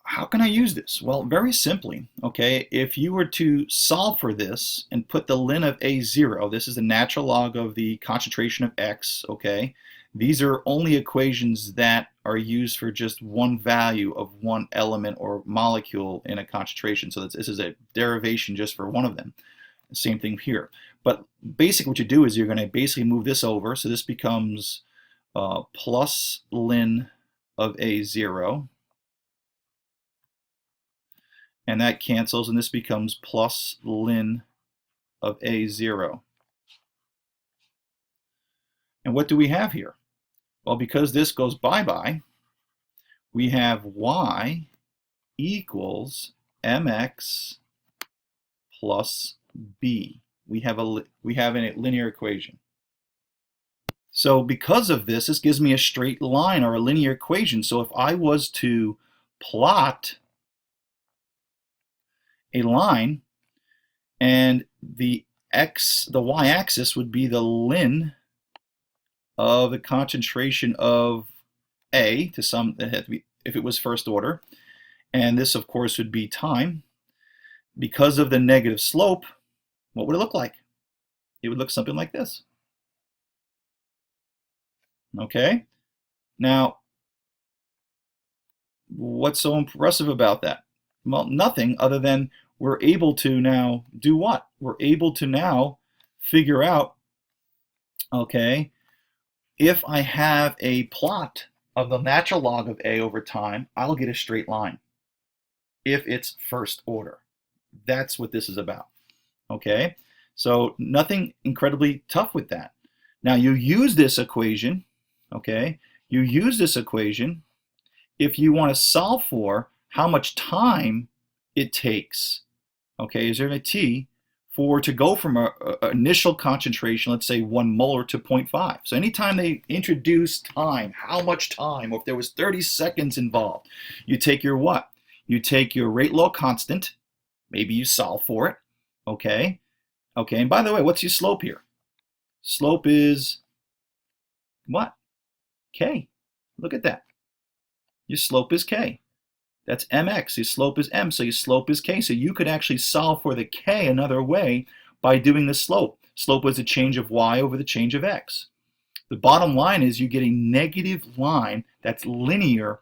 how can I use this? Well, very simply, okay, if you were to solve for this and put the ln of A0, this is the natural log of the concentration of X, okay, these are only equations that are used for just one value of one element or molecule in a concentration. So this is a derivation just for one of them. Same thing here. But basically what you do is you're going to basically move this over. So this becomes plus ln of A0. And that cancels, and this becomes plus ln of A0. And what do we have here? Well, because this goes bye-bye, we have y equals mx plus b. We have a linear equation. So because of this, this gives me a straight line or a linear equation. So if I was to plot a line, and the the y-axis would be the ln of the concentration of A to some, it had to be, if it was first order. And this, of course, would be time. Because of the negative slope, what would it look like? It would look something like this. Okay? Now, what's so impressive about that? Well, nothing other than we're able to now do what? We're able to now figure out, okay, if I have a plot of the natural log of A over time, I'll get a straight line if it's first order. That's what this is about, okay? So nothing incredibly tough with that. Now you use this equation, okay? You use this equation if you want to solve for how much time it takes, okay, is there a T, for to go from an initial concentration, let's say 1 molar to 0.5. So anytime they introduce time, how much time, or if there was 30 seconds involved, you take your what? You take your rate law constant, maybe you solve for it, okay? Okay, and by the way, what's your slope here? Slope is what? K. Look at that. Your slope is K. That's mx. Your slope is m, so your slope is k. So you could actually solve for the k another way by doing the slope. Slope was the change of y over the change of x. The bottom line is you get a negative line that's linear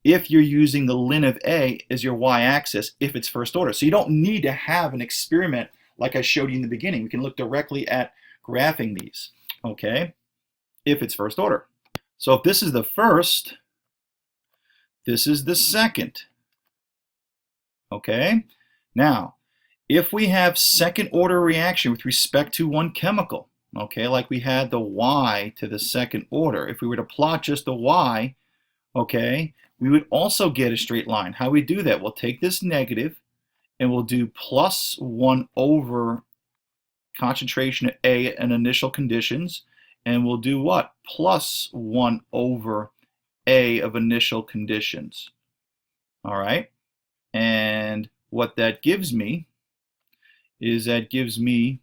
if you're using the ln of a as your y-axis if it's first order. So you don't need to have an experiment like I showed you in the beginning. We can look directly at graphing these, okay, if it's first order. So if this is the first, this is the second, okay? Now, if we have second order reaction with respect to one chemical, okay, like we had the y to the second order, if we were to plot just the y, okay, we would also get a straight line. How we do that? We'll take this negative and we'll do plus 1 over concentration of A and initial conditions, and we'll do what? Plus 1 over A of initial conditions. All right, and what that gives me is that gives me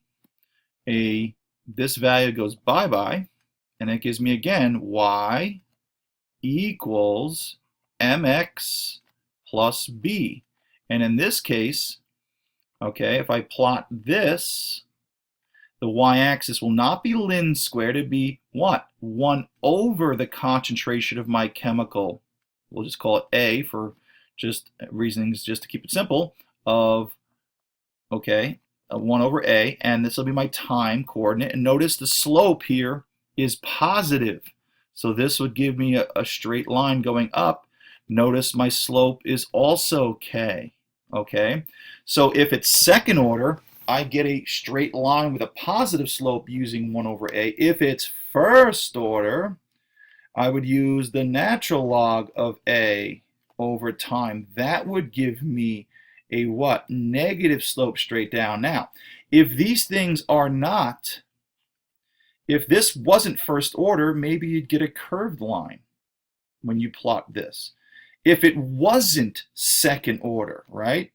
this value goes bye-bye, and that gives me again y equals mx plus b. And in this case, okay, if I plot this, the y-axis will not be ln squared, it'd be what? 1 over the concentration of my chemical, we'll just call it A for just reasonings, just to keep it simple, of, okay, 1 over A, and this will be my time coordinate. And notice the slope here is positive. So this would give me a straight line going up. Notice my slope is also K, okay? So if it's second order, I get a straight line with a positive slope using 1 over A. If it's first order, I would use the natural log of A over time. That would give me a what? Negative slope straight down. Now, if these things are not, if this wasn't first order, maybe you'd get a curved line when you plot this. If it wasn't second order, right,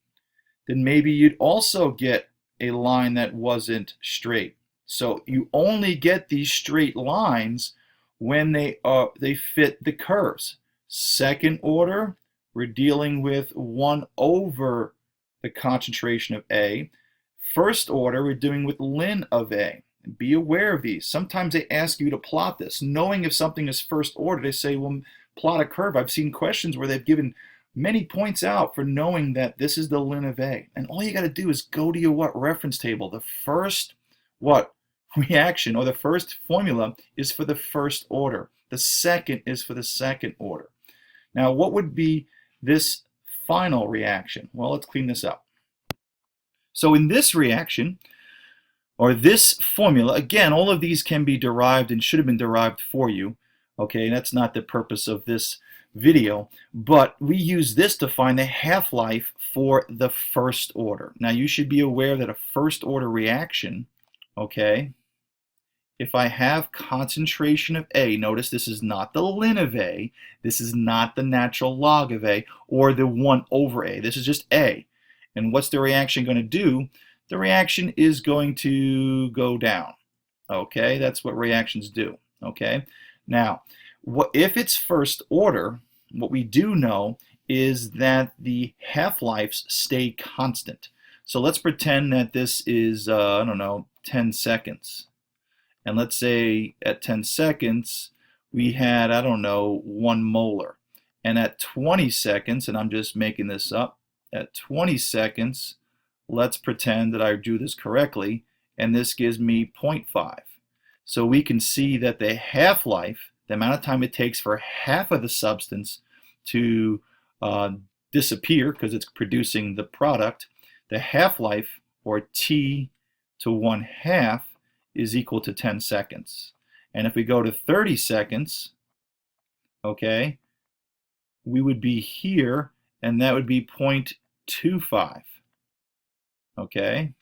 then maybe you'd also get a line that wasn't straight. So you only get these straight lines when they fit the curves. Second order, we're dealing with 1 over the concentration of A. First order, we're doing with ln of A. Be aware of these. Sometimes they ask you to plot this. Knowing if something is first order, they say, well, plot a curve. I've seen questions where they've given many points out for knowing that this is the ln of A. And all you got to do is go to your what? Reference table. The first what? Reaction, or the first formula is for the first order. The second is for the second order. Now, what would be this final reaction? Well, let's clean this up. So in this reaction, or this formula, again, all of these can be derived and should have been derived for you. Okay, that's not the purpose of this video, but we use this to find the half-life for the first order. Now, you should be aware that a first order reaction, okay, if I have concentration of A, notice this is not the ln of A, this is not the natural log of A, or the 1 over A, this is just A. And what's the reaction going to do? the reaction is going to go down. Okay, that's what reactions do. Okay, now what if it's first order? What we do know is that the half-lives stay constant. So let's pretend that this is, I don't know, 10 seconds. And let's say at 10 seconds, we had, I don't know, 1 molar. And at 20 seconds, and I'm just making this up, at 20 seconds, let's pretend that I do this correctly, and this gives me 0.5. So we can see that the half-life, the amount of time it takes for half of the substance to disappear because it's producing the product, the half-life, or T to 1/2, is equal to 10 seconds. And if we go to 30 seconds, okay, we would be here, and that would be 0.25. Okay,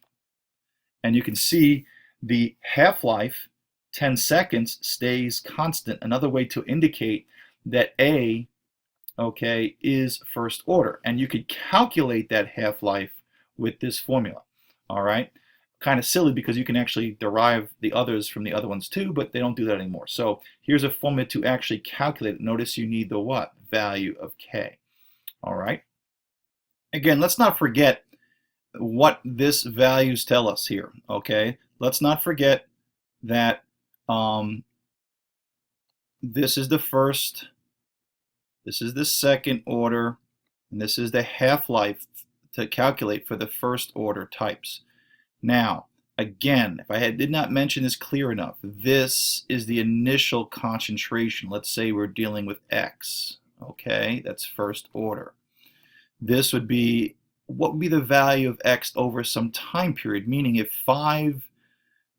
and you can see the half-life, 10 seconds, stays constant. Another way to indicate that A, okay, is first order. And you could calculate that half-life with this formula. All right, kind of silly because you can actually derive the others from the other ones too, but they don't do that anymore. So here's a formula to actually calculate it. Notice you need the what? Value of K. All right. Again, let's not forget what this values tell us here. Okay, let's not forget that this is the first, this is the second order, and this is the half-life to calculate for the first order types. Now, again, if I did not mention this clear enough, this is the initial concentration. Let's say we're dealing with X. Okay, that's first order. This would be, what would be the value of X over some time period? Meaning if 5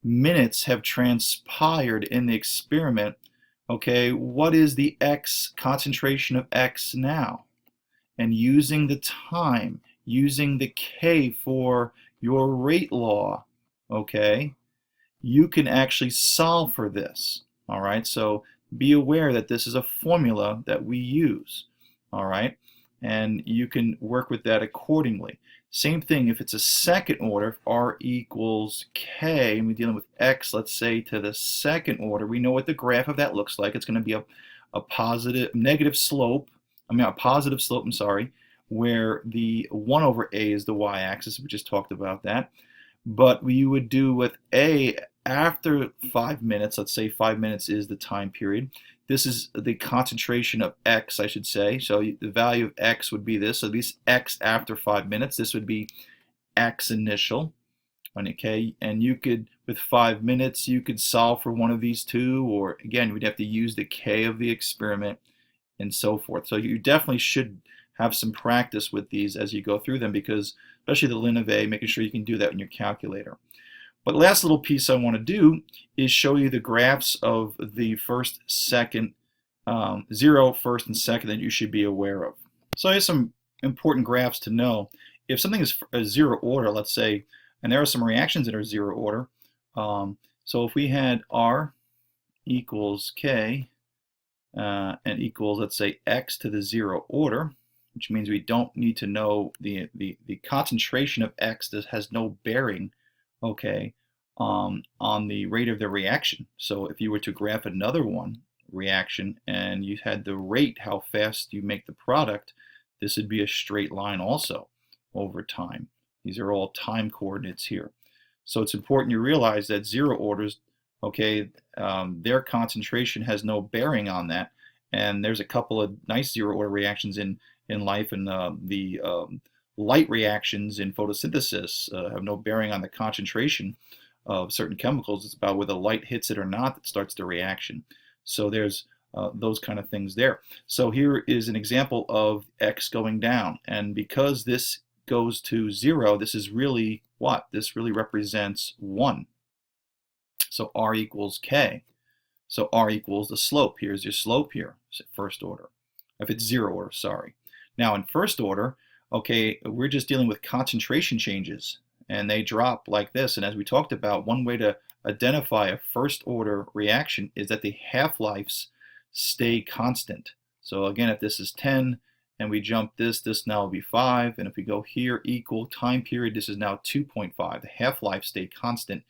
minutes have transpired in the experiment, okay, what is the X concentration of X now? And using the time, using the K for your rate law, okay, you can actually solve for this. All right, so be aware that this is a formula that we use. All right, and you can work with that accordingly. Same thing if it's a second order, if R equals K, and we're dealing with X, let's say, to the second order, we know what the graph of that looks like. It's going to be a positive slope, I'm sorry, where the 1 over A is the y-axis. We just talked about that. But we would do with A after 5 minutes, let's say 5 minutes is the time period. This is the concentration of X, I should say. So the value of X would be this. So this X after 5 minutes, this would be X initial. Okay, and you could, with 5 minutes, you could solve for one of these two, or again, we'd have to use the K of the experiment and so forth. So you definitely should have some practice with these as you go through them, because especially the ln of A, making sure you can do that in your calculator. But last little piece I want to do is show you the graphs of the first, second, 0, first, and second that you should be aware of. So here's some important graphs to know. If something is a 0 order, let's say, and there are some reactions that are 0 order, so if we had R equals K and equals, let's say, X to the 0 order, which means we don't need to know the concentration of X. That has no bearing, okay, on the rate of the reaction. So if you were to graph another one reaction and you had the rate, how fast you make the product, this would be a straight line also over time. These are all time coordinates here. So it's important you realize that 0 orders, okay, their concentration has no bearing on that. And there's a couple of nice 0 order reactions in life, and the light reactions in photosynthesis have no bearing on the concentration of certain chemicals. It's about whether light hits it or not that starts the reaction. So there's those kind of things there. So here is an example of X going down, and because this goes to 0, this is really what? This really represents 1. So R equals K. So R equals the slope. Here's your slope here, first order. If it's 0 order, sorry. Now in first order, okay, we're just dealing with concentration changes, and they drop like this. And as we talked about, one way to identify a first order reaction is that the half-lives stay constant. So again, if this is 10 and we jump this now will be 5. And if we go here, equal time period, this is now 2.5. The half-life stayed constant,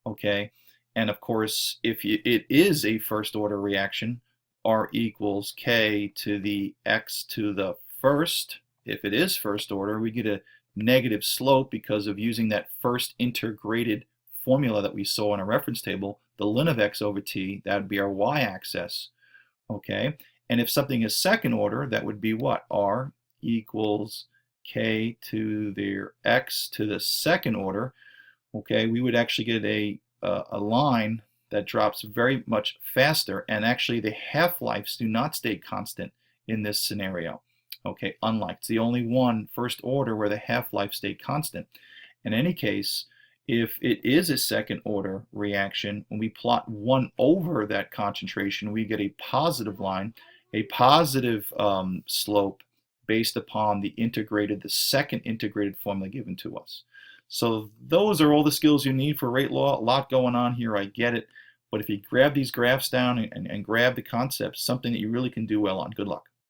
okay? And of course, if it is a first order reaction, R equals K to the X to the first. If it is first order, we get a negative slope because of using that first integrated formula that we saw in a reference table, the ln of x over t, that would be our y-axis, okay? And if something is second order, that would be what? R equals K to the X to the second order, okay? We would actually get a line that drops very much faster, and actually the half-lives do not stay constant in this scenario, okay? Unlike, it's the only one, first order, where the half-life stayed constant. In any case, if it is a second order reaction, when we plot 1 over that concentration, we get a positive line, a positive slope based upon the second integrated formula given to us. So those are all the skills you need for rate law. A lot going on here, I get it. But if you grab these graphs down and grab the concepts, something that you really can do well on. Good luck.